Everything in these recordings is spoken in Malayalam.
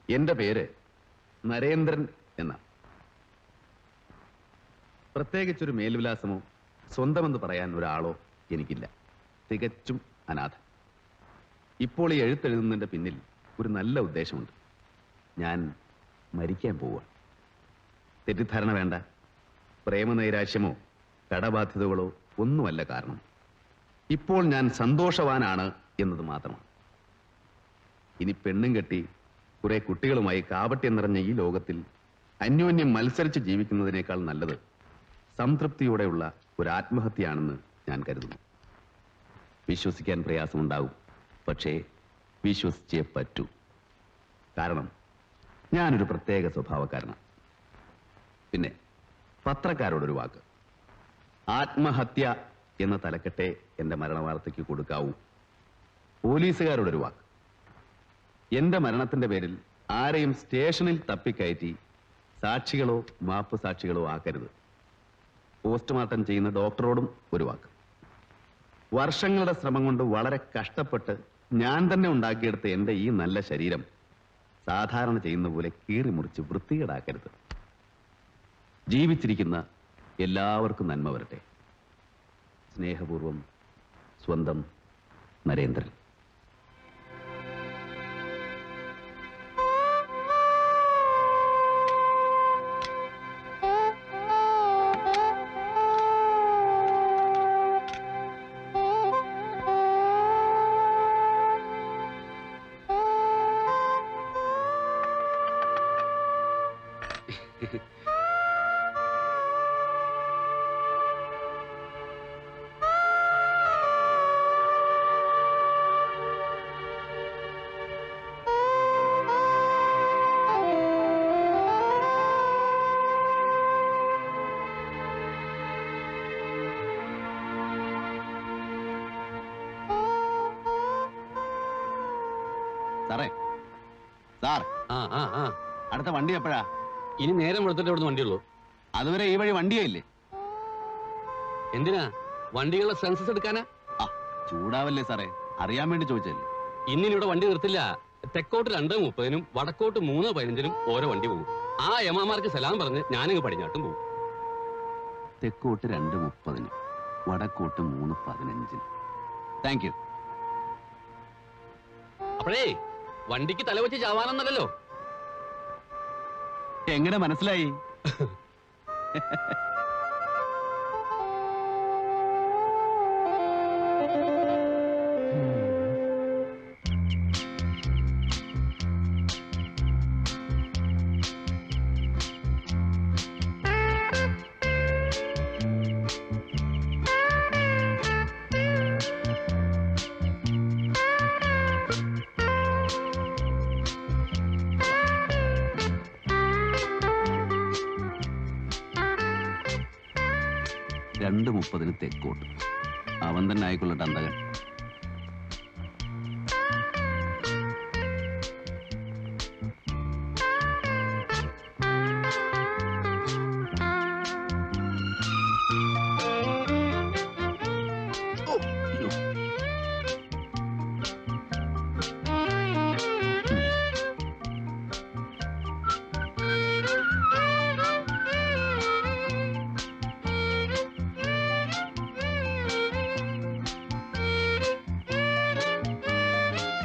എന്റെ പേര് നരേന്ദ്രൻ എന്ന. പ്രത്യേകിച്ചൊരു മേൽവിലാസമോ സ്വന്തമെന്ന് പറയാൻ ഒരാളോ എനിക്കില്ല. തികച്ചും അനാഥൻ. ഇപ്പോൾ ഈ എഴുത്തെഴുതുന്നതിന്റെ പിന്നിൽ ഒരു നല്ല ഉദ്ദേശമുണ്ട്. ഞാൻ മരിക്കാൻ പോവുക. തെറ്റിദ്ധാരണ വേണ്ട. പ്രേമനൈരാശ്യമോ കടബാധ്യതകളോ ഒന്നുമല്ല കാരണം. ഇപ്പോൾ ഞാൻ സന്തോഷവാനാണ് എന്നത് മാത്രമാണ്. ഇനി പെണ്ണും കെട്ടി കുറെ കുട്ടികളുമായി കാപട്യം നിറഞ്ഞ ഈ ലോകത്തിൽ അന്യോന്യം മത്സരിച്ച് ജീവിക്കുന്നതിനേക്കാൾ നല്ലത് സംതൃപ്തിയോടെയുള്ള ഒരു ആത്മഹത്യയാണെന്ന് ഞാൻ കരുതുന്നു. വിശ്വസിക്കാൻ പ്രയാസമുണ്ടാവും, പക്ഷേ വിശ്വസിച്ചേ പറ്റൂ. കാരണം ഞാനൊരു പ്രത്യേക സ്വഭാവക്കാരനാണ്. പിന്നെ പത്രക്കാരോടൊരു വാക്ക്. ആത്മഹത്യ എന്ന തലക്കെട്ടേ എന്റെ മരണവാർത്തയ്ക്ക് കൊടുക്കാവൂ. പോലീസുകാരോടൊരു വാക്ക്. എന്റെ മരണത്തിന്റെ പേരിൽ ആരെയും സ്റ്റേഷനിൽ തപ്പിക്കയറ്റി സാക്ഷികളോ മാപ്പ് സാക്ഷികളോ ആക്കരുത്. പോസ്റ്റ്മോർട്ടം ചെയ്യുന്ന ഡോക്ടറോടും ഒരു വാക്ക്. വർഷങ്ങളുടെ ശ്രമം കൊണ്ട് വളരെ കഷ്ടപ്പെട്ട് ഞാൻ തന്നെ ഉണ്ടാക്കിയെടുത്ത എന്റെ ഈ നല്ല ശരീരം സാധാരണ ചെയ്യുന്ന പോലെ കീറി മുറിച്ച് വൃത്തികേടാക്കരുത്. ജീവിച്ചിരിക്കുന്ന എല്ലാവർക്കും നന്മ വരട്ടെ. സ്നേഹപൂർവം, സ്വന്തം നരേന്ദ്രൻ. സാറേ, സാർ, അടുത്ത വണ്ടി എപ്പോഴാ? ഇനി നേരം വെളുത്തിട്ട് ഇവിടുന്ന് വണ്ടിയുള്ളൂ. അതുവരെ ഈ വഴി വണ്ടിയേ ഇല്ലേ? എന്തിനാ? വണ്ടികളുടെ സെൻസസ് എടുക്കാനാ? ചൂടാവല്ലേ സാറേ, അറിയാൻ വേണ്ടി ചോദിച്ചല്ലേ. ഇന്നിവിടെ വണ്ടി നിർത്തില്ല. തെക്കോട്ട് 2:30-നും വടക്കോട്ട് 3:15-നും ഓരോ വണ്ടി പോകും. ആ യമാമാർക്ക് സലാം പറഞ്ഞ് ഞാനങ്ങ് പടിഞ്ഞാട്ടും പോകും. തെക്കോട്ട് 2:30-നും വടക്കോട്ട് 3:15-നും. Thank you. അപ്പോഴേ വണ്ടിക്ക് തലവെച്ച് ചാവാനൊന്നല്ലോ. എങ്ങനെ മനസ്സിലായി? രണ്ട് 30-ന് തെക്കോട്ട്. അവൻ തന്നെ ആയിക്കൊള്ളട്ടെ അന്തകൻ.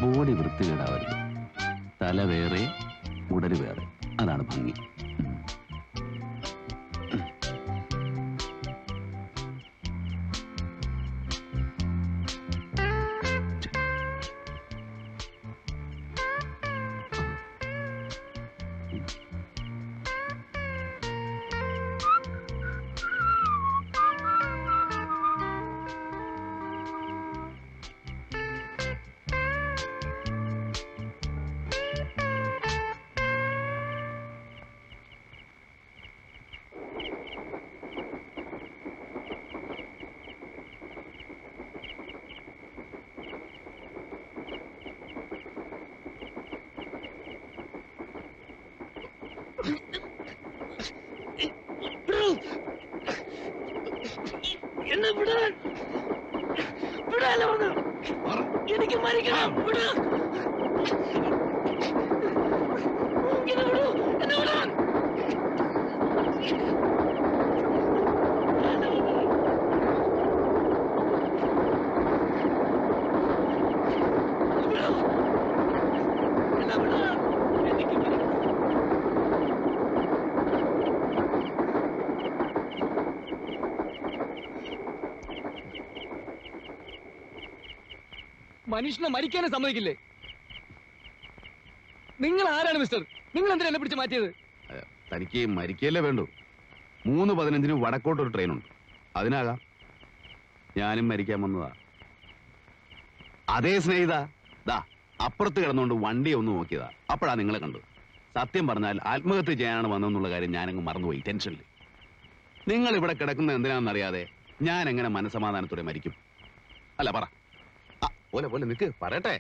ബോഡി വൃത്തികേടാവരുത്. തല വേറെ, ഉടല് വേറെ. അതാണ് ഭംഗി. എനിക്ക് മരിക്കണം. മനുഷ്യനെ മരിക്കാനും സമ്മതിക്കില്ലേ? നിങ്ങൾ ആരാണ് മിസ്റ്റർ? നിങ്ങൾ എന്തിനാ എന്നെ പിടിച്ച് മാറ്റിയത്? തനിക്ക് മരിക്കല്ലേ വേണ്ടു. 3:15 വടക്കോട്ടൊരു ട്രെയിനുണ്ട്, അതിനാകാം. ഞാനും മരിക്കാൻ വന്നതാ. അതേ സ്നേഹിത, ദാ അപ്പുറത്ത് കിടന്നുകൊണ്ട് വണ്ടി ഒന്ന് നോക്കിയതാ. അപ്പോഴാ നിങ്ങളെ കണ്ടു. സത്യം പറഞ്ഞാൽ ആത്മഹത്യ ചെയ്യാനാണ് വന്നെന്നുള്ള കാര്യം ഞാനങ്ങ് മറന്നുപോയി ടെൻഷനിൽ. നിങ്ങൾ ഇവിടെ കിടക്കുന്നത് എന്തിനാണെന്നറിയാതെ ഞാൻ എങ്ങനെ മനസമാധാനത്തോടെ മരിക്കും? അല്ല പറ. പോലെ പോലെ നിൽക്ക്, പറയട്ടെ.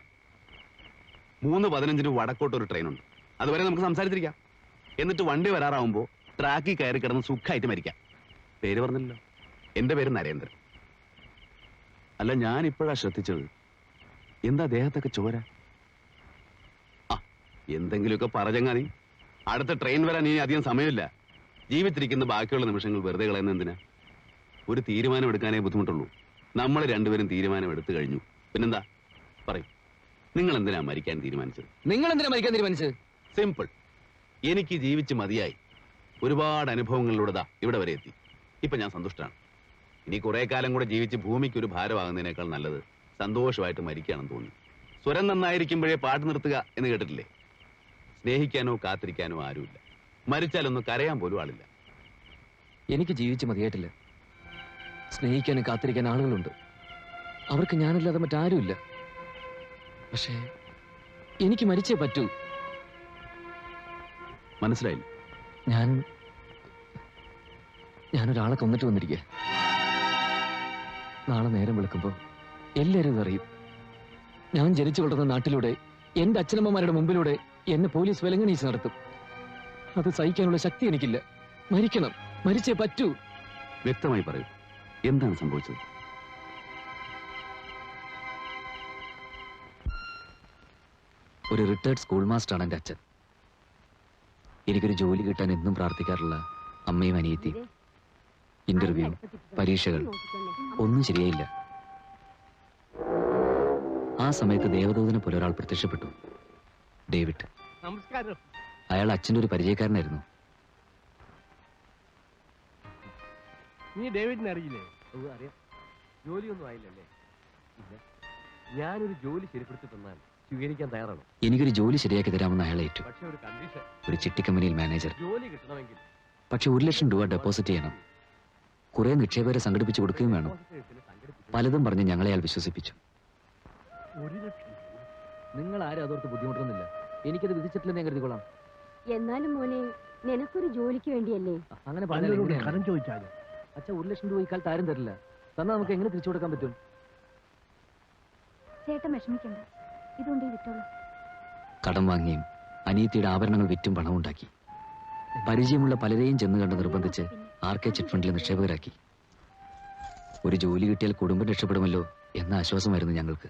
3:15 വടക്കോട്ടൊരു ട്രെയിനുണ്ട്, അതുവരെ നമുക്ക് സംസാരിച്ചിരിക്കാം. എന്നിട്ട് വണ്ടി വരാറാവുമ്പോ ട്രാക്കിൽ കയറി കിടന്ന് സുഖമായിട്ട് മരിക്കാം. പേര് പറഞ്ഞില്ലല്ലോ, എന്റെ പേര് നരേന്ദ്രൻ. അല്ല, ഞാൻ ഇപ്പോഴാ ശ്രദ്ധിച്ചത്. എന്താ ദേഹത്തൊക്കെ ചോര? എന്തെങ്കിലുമൊക്കെ പറഞ്ഞങ്ങാതി. അടുത്ത ട്രെയിൻ വരാൻ ഇനി അധികം സമയമില്ല. ജീവിച്ചിരിക്കുന്ന ബാക്കിയുള്ള നിമിഷങ്ങൾ വെറുതെ കളയുന്ന എന്തിനാ? ഒരു തീരുമാനം എടുക്കാനേ ബുദ്ധിമുട്ടുള്ളൂ. നമ്മൾ രണ്ടുപേരും തീരുമാനം എടുത്തു കഴിഞ്ഞു. പിന്നെന്താ പറയും? നിങ്ങൾ എന്തിനാ മരിക്കാൻ തീരുമാനിച്ചത്? നിങ്ങൾ എന്തിനാ മരിക്കാൻ തീരുമാനിച്ചത്? സിമ്പിൾ. എനിക്ക് ജീവിച്ച് മതിയായി. ഒരുപാട് അനുഭവങ്ങളിലൂടെ ഇവിടെ വരെ എത്തി. ഇപ്പൊ ഞാൻ സന്തുഷ്ടനാണ്. ഇനി കുറെ കാലം കൂടെ ജീവിച്ച് ഭൂമിക്ക് ഒരു ഭാരമാകുന്നതിനേക്കാൾ നല്ലത് സന്തോഷമായിട്ട് മരിക്കുകയാണെന്ന് തോന്നി. സ്വരം നന്നായിരിക്കുമ്പോഴേ പാട്ട് നിർത്തുക എന്ന് കേട്ടിട്ടില്ലേ? സ്നേഹിക്കാനോ കാത്തിരിക്കാനോ ആരുമില്ല. മരിച്ചാലൊന്ന് കരയാൻ പോലും ആളില്ല. എനിക്ക് ജീവിച്ച് മതിയായിട്ടില്ല. സ്നേഹിക്കാനും കാത്തിരിക്കാൻ ആളുകളുണ്ട്. അവർക്ക് ഞാനല്ലാതെ മറ്റാരുമില്ല. പക്ഷേ എനിക്ക് മരിച്ചേ പറ്റൂ. മനസ്സിലായില്ല? ഞാനൊരാളെ കൊന്നിട്ട് വന്നിരിക്കുക. നാളെ നേരം വെളുക്കുമ്പോ എല്ലാവരും ഇതറിയും. ഞാൻ ജനിച്ചു വളർന്ന നാട്ടിലൂടെ എന്റെ അച്ഛനമ്മമാരുടെ മുമ്പിലൂടെ എന്നെ പോലീസ് വിലങ്ങണീച്ച് നടത്തും. അത് സഹിക്കാനുള്ള ശക്തി എനിക്കില്ല. മരിക്കണം, മരിച്ചേ പറ്റൂ. വ്യക്തമായി പറയൂ, എന്താണ് സംഭവിച്ചത്? ഒരു റിട്ടയർഡ് സ്കൂൾ മാസ്റ്ററാണ് എൻ്റെ അച്ഛൻ. എനിക്കൊരു ജോലി കിട്ടാൻ എന്നും പ്രാർത്ഥിക്കാറുള്ള അമ്മയും അനിയത്തിയും. ഇന്റർവ്യൂ, പരീക്ഷകൾ ഒന്നും ശരിയായില്ല. ആ സമയത്ത് ദേവദൂതനെ പോലെ ഒരാൾ പ്രത്യക്ഷപ്പെട്ടു. ഡേവിഡ്. നമസ്കാരം. അയാൾ അച്ഛൻ്റെ ഒരു പരിചയക്കാരനായിരുന്നു. നീ ഡേവിഡിനെ അറിയില്ലേ? അറിയാം. ജോലിയൊന്നും ആയില്ലല്ലേ? ഇല്ല. ഞാനൊരു ജോലി ശരിപ്പെടുത്തി തന്നാൽ സ്വീകരിക്കാൻ തയ്യാറാണ്. എനിക്കൊരു ജോലി ശരിയാക്കി തരാമെന്ന് അയാളെ ഏറ്റു. പക്ഷെ ഒരു കണ്ടീഷൻ. ഒരു ചിട്ടിക്കമ്പനിയിൽ മാനേജർ. ജോലി കിട്ടണമെങ്കിൽ പക്ഷെ 1 ലക്ഷം രൂപ ഡെപ്പോസിറ്റ് ചെയ്യണം. കുറെ നിക്ഷേപകരെ സംഘടിപ്പിച്ചു കൊടുക്കുകയും വേണം. പലതും പറഞ്ഞ് ഞങ്ങളെ അയാൾ വിശ്വസിപ്പിച്ചു. 1 ലക്ഷം. നിങ്ങൾ ആരും അതോർത്ത് ബുദ്ധിമുട്ടൊന്നുമില്ല. എനിക്കത് വിധിച്ചിട്ടില്ലെന്ന് ഞാൻ കരുതിക്കൊള്ളാം. എന്നാലും മോനെ, നിനക്കൊരു ജോലിക്ക് വേണ്ടിയല്ലേ? അങ്ങനെ കരം ചോദിച്ചാലും അച്ഛാ 1 ലക്ഷം രൂപ ഇക്കാലത്ത് ആരും തരില്ല. തന്നാൽ നമുക്ക് എങ്ങനെ തിരിച്ചു കൊടുക്കാൻ പറ്റും? ചേട്ടൻ വിഷമിക്കണ്ട, ഇതുകൊണ്ട് വിട്ടോളൂ. കടം വാങ്ങിയും അനിയത്തിയുടെ ആഭരണങ്ങൾ വിറ്റും പണമുണ്ടാക്കി. പരിചയമുള്ള പലരെയും ചെന്ന് കണ്ട് നിർബന്ധിച്ച് RK ചിറ്റ് ഫണ്ടിൽ നിക്ഷേപകരാക്കി. ഒരു ജോലി കിട്ടിയാൽ കുടുംബം രക്ഷപ്പെടുമല്ലോ എന്ന ആശ്വാസമായിരുന്നു ഞങ്ങൾക്ക്.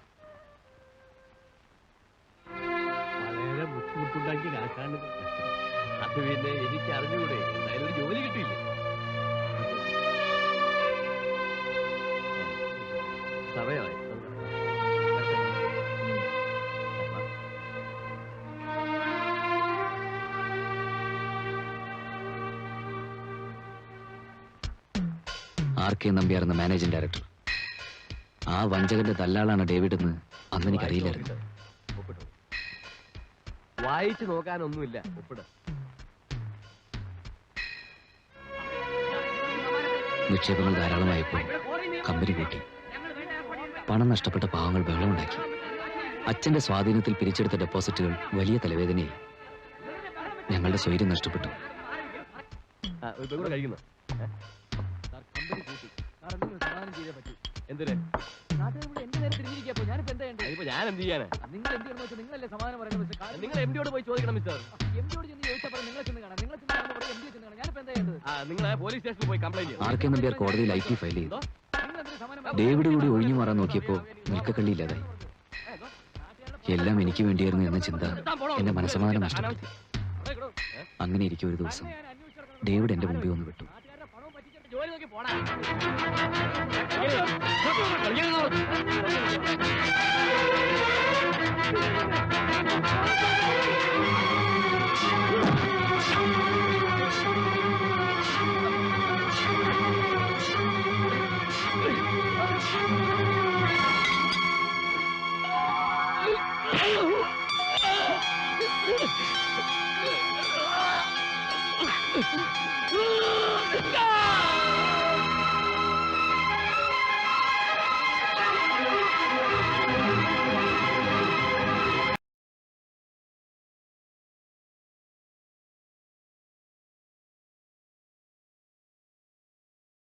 വളരെ ബുദ്ധിമുട്ടുണ്ടാക്കി രാശാണ്. അത് പിന്നെ എനിക്ക് അറിഞ്ഞുകൂടെ? എന്തായാലും ഒരു ജോലി കിട്ടിയില്ല. സമയമായി. RK നമ്പ്യാർ എന്ന മാനേജിംഗ് ഡയറക്ടർ. ആ വഞ്ചകന്റെ ദല്ലാളാണ് ഡേവിഡ് എന്ന് അന്ന് എനിക്കറിയില്ലായിരുന്നു. വായിച്ചു നോക്കാനൊന്നുമില്ല. ഒപ്പിട. നിക്ഷേപങ്ങൾ ധാരാളമായപ്പോൾ കമ്പനി കൂട്ടി. പണം നഷ്ടപ്പെട്ട പാവങ്ങൾ ബഹളമുണ്ടാക്കി. അച്ഛന്റെ സ്വാധീനത്തിൽ പിരിച്ചെടുത്ത ഡെപ്പോസിറ്റുകൾ വലിയ തലവേദനയായി. ഞങ്ങളുടെ സ്വൈര്യം നഷ്ടപ്പെട്ടു. കഴിക്കുന്നു. എന്തിന്? ഞാൻ എന്ത് ചെയ്യാനാ? നിങ്ങൾ MD-യോട് പോയി ചോദിക്കണം മിസ്റ്റർ. നിങ്ങൾ പോലീസ് സ്റ്റേഷനിൽ പോയി കംപ്ലൈന്റ് ചെയ്യും. RK നമ്പ്യാർ കോടതിയിൽ IP ഫയൽ ചെയ്തു. ഡേവിഡ് കൂടി ഒഴിഞ്ഞു മാറാൻ നോക്കിയപ്പോ നിൽക്കക്കള്ളിയില്ലാതായി. എല്ലാം എനിക്ക് വേണ്ടിയായിരുന്നു എന്ന ചിന്ത എന്റെ മനസ്സമാധാനം നഷ്ടപ്പെടുത്തി. അങ്ങനെ ഇരിക്കും ഒരു ദിവസം ഡേവിഡ് എന്റെ മുമ്പിൽ വന്ന് വിട്ടു. ജോലി നോക്കി പോടാ.